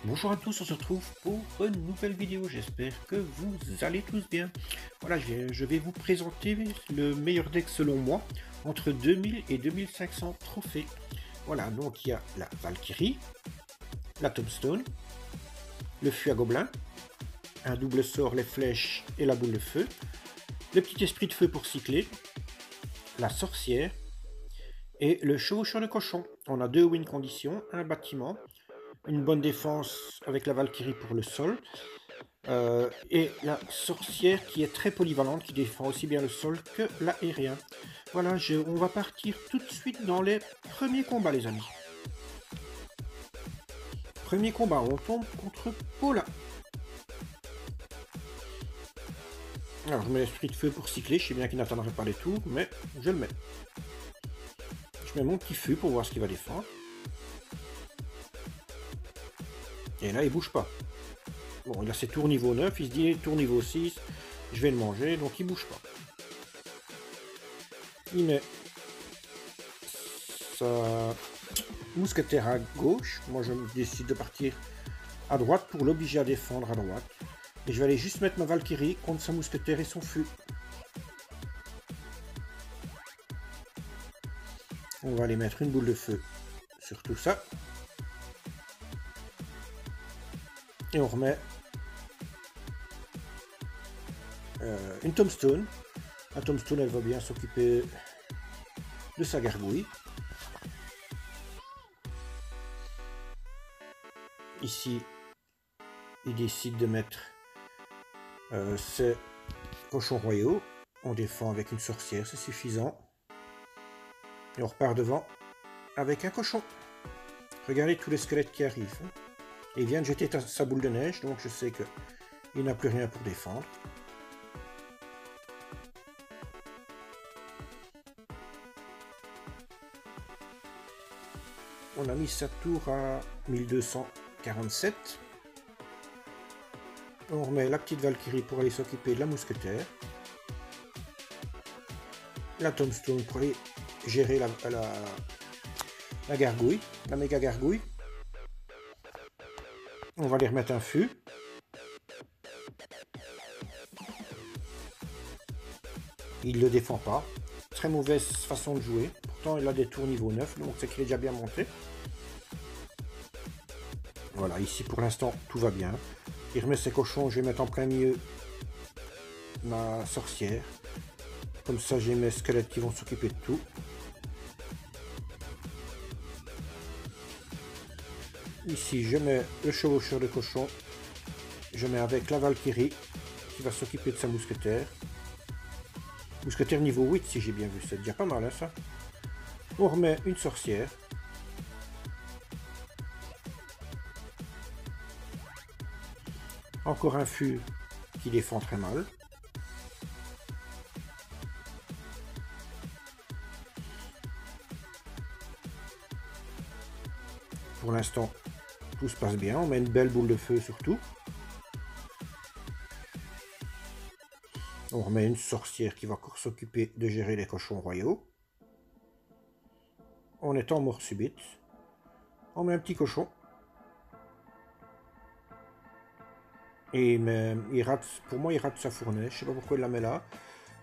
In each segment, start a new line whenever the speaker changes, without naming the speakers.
Bonjour à tous, on se retrouve pour une nouvelle vidéo, j'espère que vous allez tous bien. Voilà, je vais vous présenter le meilleur deck selon moi, entre 2000 et 2500 trophées. Voilà, donc il y a la Valkyrie, la Tombstone, le Fût à Gobelin, un double sort, les flèches et la boule de feu, le petit esprit de feu pour cycler, la sorcière et le chevaucheur de cochon. On a deux win conditions, un bâtiment, une bonne défense avec la Valkyrie pour le sol, et la sorcière qui est très polyvalente, qui défend aussi bien le sol que l'aérien. Voilà, on va partir tout de suite dans les premiers combats, les amis. Premier combat, on tombe contre Paula. Alors je mets l'esprit de feu pour cycler, je sais bien qu'il n'attendrait pas les tours, mais je le mets. Je mets mon petit feu pour voir ce qu'il va défendre. Et là, il bouge pas. Bon, il a ses tours niveau 9, il se dit tour niveau 6, je vais le manger, donc il bouge pas. Il met sa mousquetaire à gauche. Moi, je décide de partir à droite pour l'obliger à défendre à droite. Et je vais aller juste mettre ma Valkyrie contre sa mousquetaire et son fût. On va aller mettre une boule de feu sur tout ça. Et on remet une Tombstone. La Tombstone, elle va bien s'occuper de sa gargouille. Ici, il décide de mettre ses cochons royaux. On défend avec une sorcière, c'est suffisant. Et on repart devant avec un cochon. Regardez tous les squelettes qui arrivent. Et il vient de jeter sa boule de neige, donc je sais qu'il n'a plus rien pour défendre. On a mis sa tour à 1247. On remet la petite Valkyrie pour aller s'occuper de la mousquetaire. La Tombstone pour aller gérer la gargouille, la méga gargouille. On va aller remettre un fût. Il ne le défend pas. Très mauvaise façon de jouer. Pourtant, il a des tours niveau 9, donc c'est qu'il est déjà bien monté. Voilà, ici pour l'instant, tout va bien. Il remet ses cochons, je vais mettre en plein milieu ma sorcière. Comme ça, j'ai mes squelettes qui vont s'occuper de tout. Ici, je mets le chevaucheur de cochon. Je mets avec la Valkyrie qui va s'occuper de sa mousquetaire. Mousquetaire niveau 8 si j'ai bien vu, c'est déjà pas mal hein, ça. On remet une sorcière. Encore un fût qui défend très mal. Pour l'instant, tout se passe bien. On met une belle boule de feu surtout. On remet une sorcière qui va encore s'occuper de gérer les cochons royaux. On est en mort subite. On met un petit cochon. Et il rate, pour moi, il rate sa fournaise. Je sais pas pourquoi il la met là.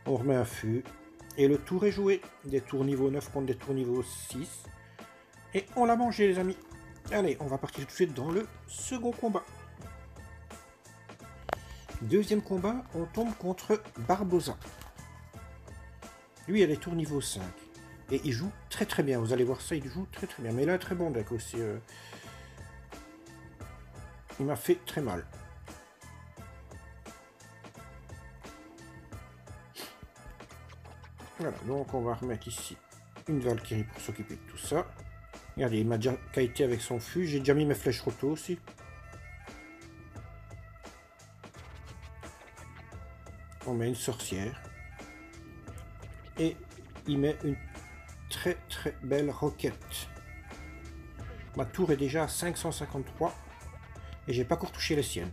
On remet un fût. Et le tour est joué. Des tours niveau 9 contre des tours niveau 6. Et on l'a mangé, les amis. Allez, on va partir tout de suite dans le second combat. Deuxième combat, on tombe contre Barbosa. Lui, il a des tours niveau 5. Et il joue très très bien. Vous allez voir ça, il joue très très bien. Mais il a un très bon deck aussi. Il m'a fait très mal. Voilà, donc on va remettre ici une Valkyrie pour s'occuper de tout ça. Regardez, il m'a déjà kité avec son fût. J'ai déjà mis mes flèches roto aussi. On met une sorcière. Et il met une très très belle roquette. Ma tour est déjà à 553. Et j'ai pas encore touché les siennes.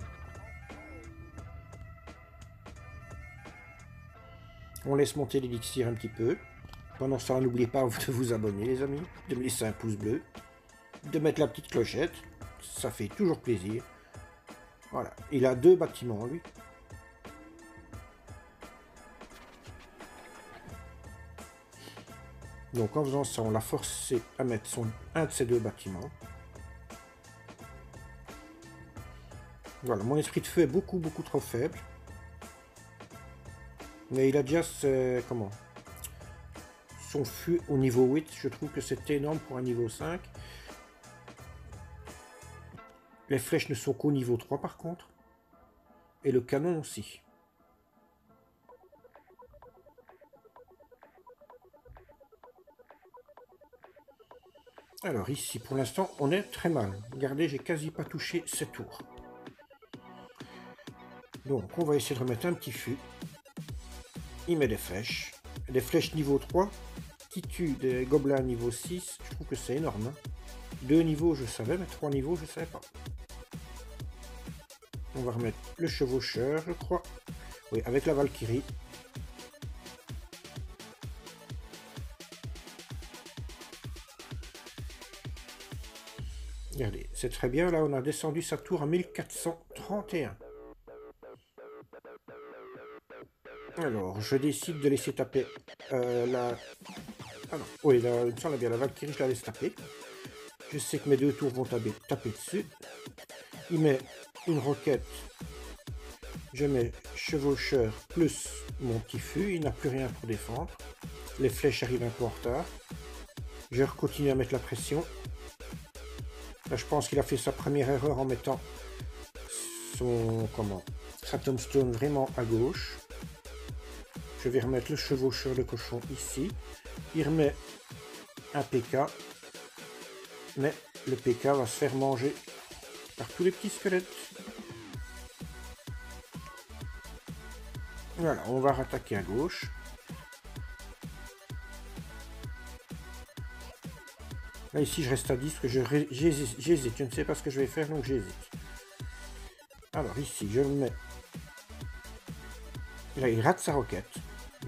On laisse monter l'élixir un petit peu. Pendant ce temps, n'oubliez pas de vous abonner, les amis, de me laisser un pouce bleu, de mettre la petite clochette, ça fait toujours plaisir. Voilà, il a 2 bâtiments, lui. Donc en faisant ça, on l'a forcé à mettre un de ces 2 bâtiments. Voilà, mon esprit de feu est beaucoup trop faible. Mais il a déjà son feu au niveau 8. Je trouve que c'est énorme pour un niveau 5. Les flèches ne sont qu'au niveau 3 par contre. Et le canon aussi. Alors ici, pour l'instant, on est très mal. Regardez, j'ai quasi pas touché ces tours. Donc, on va essayer de remettre un petit fût. Il met des flèches. Des flèches niveau 3 qui tuent des gobelins niveau 6. Je trouve que c'est énorme. 2 niveaux, je savais, mais 3 niveaux, je ne savais pas. On va remettre le chevaucheur, je crois. Oui, avec la Valkyrie. Regardez, c'est très bien. Là, on a descendu sa tour à 1431. Alors, je décide de laisser taper la... Ah non, oui, là, il me semble bien, la Valkyrie, je la laisse taper. Je sais que mes 2 tours vont taper dessus. Il met une roquette. Je mets chevaucheur plus mon petit fût. Il n'a plus rien pour défendre. Les flèches arrivent un peu en retard. Je continue à mettre la pression. Là, je pense qu'il a fait sa première erreur en mettant sa tombstone vraiment à gauche. Je vais remettre le chevaucheur de cochon ici. Il remet un PK. Mais le PK va se faire manger par tous les petits squelettes. Voilà, on va rattaquer à gauche. Là, ici, je reste à 10 parce que j'hésite. Je ne sais pas ce que je vais faire, donc j'hésite. Alors, ici, je le mets. Là, il rate sa roquette.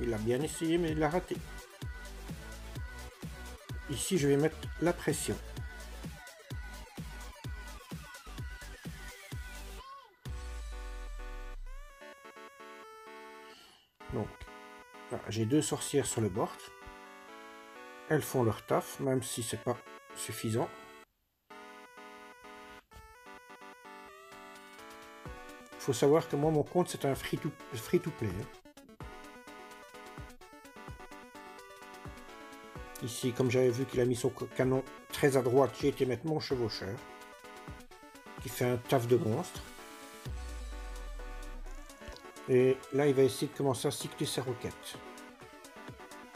Il a bien essayé, mais il l'a raté. Ici, je vais mettre la pression. Donc, j'ai 2 sorcières sur le board. Elles font leur taf, même si c'est pas suffisant. Il faut savoir que moi, mon compte, c'est un free-to-play. Ici, comme j'avais vu qu'il a mis son canon très à droite, j'ai été mettre mon chevaucheur, qui fait un taf de monstre. Et là, il va essayer de commencer à cycler ses roquettes.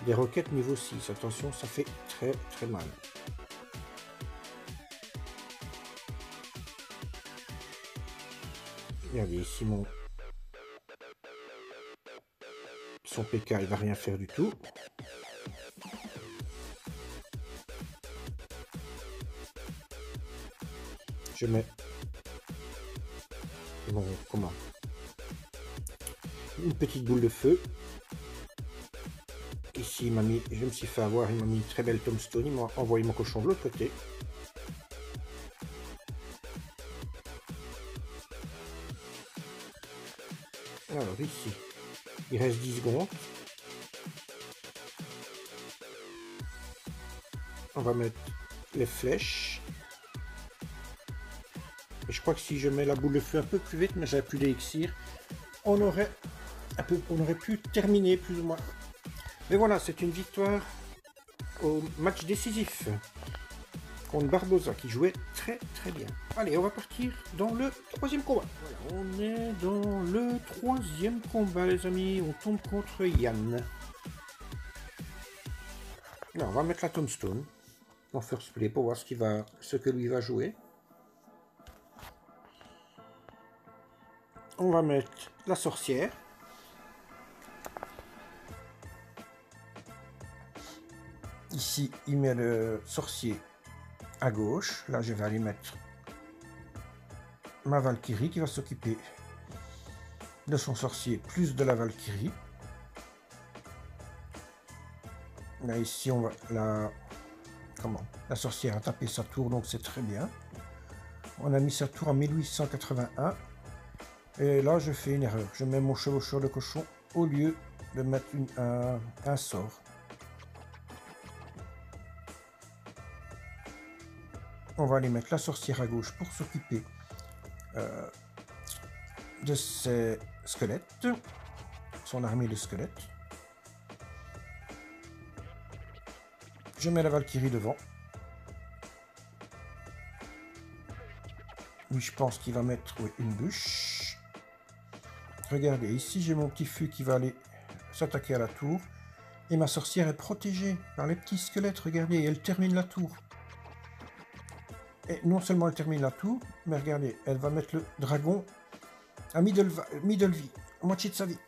Des roquettes niveau 6. Attention, ça fait très mal. Regardez ici son PK, il va rien faire du tout. Je mets une petite boule de feu. Ici, il m'a mis, je me suis fait avoir, il m'a mis une très belle tombstone, il m'a envoyé mon cochon de l'autre côté. Alors ici, il reste 10 secondes. On va mettre les flèches. Et je crois que si je mets la boule de feu un peu plus vite, mais j'avais plus d'élixir, on aurait pu terminer plus ou moins. Mais voilà, c'est une victoire au match décisif contre Barbosa qui jouait très bien. Allez, on va partir dans le 3e combat. Voilà, on est dans le 3e combat, les amis. On tombe contre Yann. Là, on va mettre la tombstone en first play pour voir ce que lui va jouer. On va mettre la sorcière. Ici, il met le sorcier à gauche. Là, je vais aller mettre ma Valkyrie qui va s'occuper de son sorcier plus de la Valkyrie. Là, ici, on va la sorcière a tapé sa tour, donc c'est très bien. On a mis sa tour en 1881. Et là, je fais une erreur. Je mets mon chevaucheur de cochon au lieu de mettre un sort. On va aller mettre la sorcière à gauche pour s'occuper de ses squelettes. Son armée de squelettes. Je mets la Valkyrie devant. Lui, je pense qu'il va mettre une bûche. Regardez, ici j'ai mon petit fût qui va aller s'attaquer à la tour. Et ma sorcière est protégée par les petits squelettes. Regardez, elle termine la tour. Et non seulement elle termine la tour, mais regardez, elle va mettre le dragon à middle vie, à moitié de sa vie.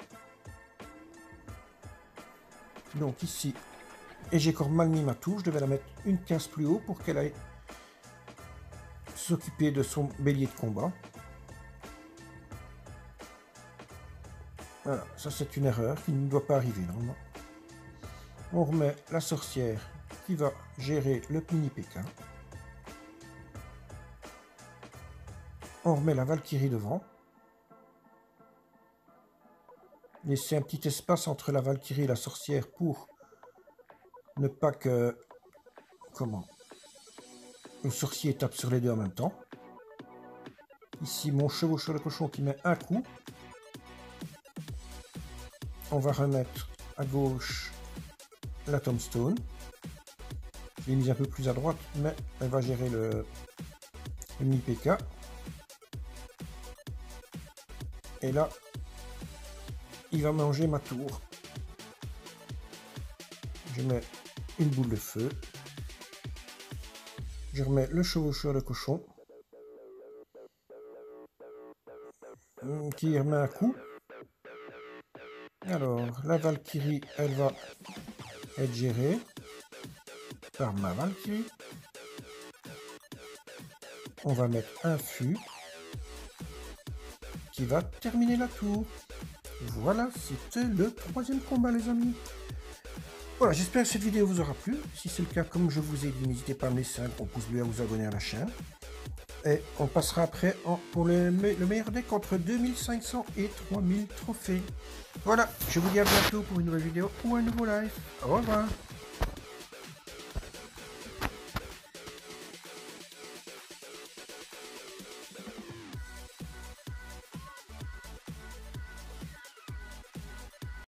Donc ici, et j'ai encore mal mis ma tour, je devais la mettre une case plus haut pour qu'elle aille s'occuper de son bélier de combat. Voilà, ça c'est une erreur qui ne doit pas arriver normalement. On remet la sorcière qui va gérer le mini P.K. On remet la Valkyrie devant. Laisser un petit espace entre la Valkyrie et la sorcière pour ne pas que le sorcier tape sur les deux en même temps. Ici mon chevaucheur de cochon qui met un coup. On va remettre à gauche la tombstone. Je l'ai mise un peu plus à droite, mais elle va gérer le mini P.K. Et là, il va manger ma tour. Je mets une boule de feu. Je remets le chevaucheur de cochon. Qui remet un coup. Alors, la Valkyrie, elle va être gérée par ma Valkyrie. On va mettre un fût qui va terminer la tour. Voilà, c'était le troisième combat, les amis. Voilà, j'espère que cette vidéo vous aura plu. Si c'est le cas, comme je vous ai dit, n'hésitez pas à me laisser un gros pouce bleu, à vous abonner à la chaîne. Et on passera après pour le meilleur deck entre 2500 et 3000 trophées. Voilà, je vous dis à bientôt pour une nouvelle vidéo ou un nouveau live. Au revoir.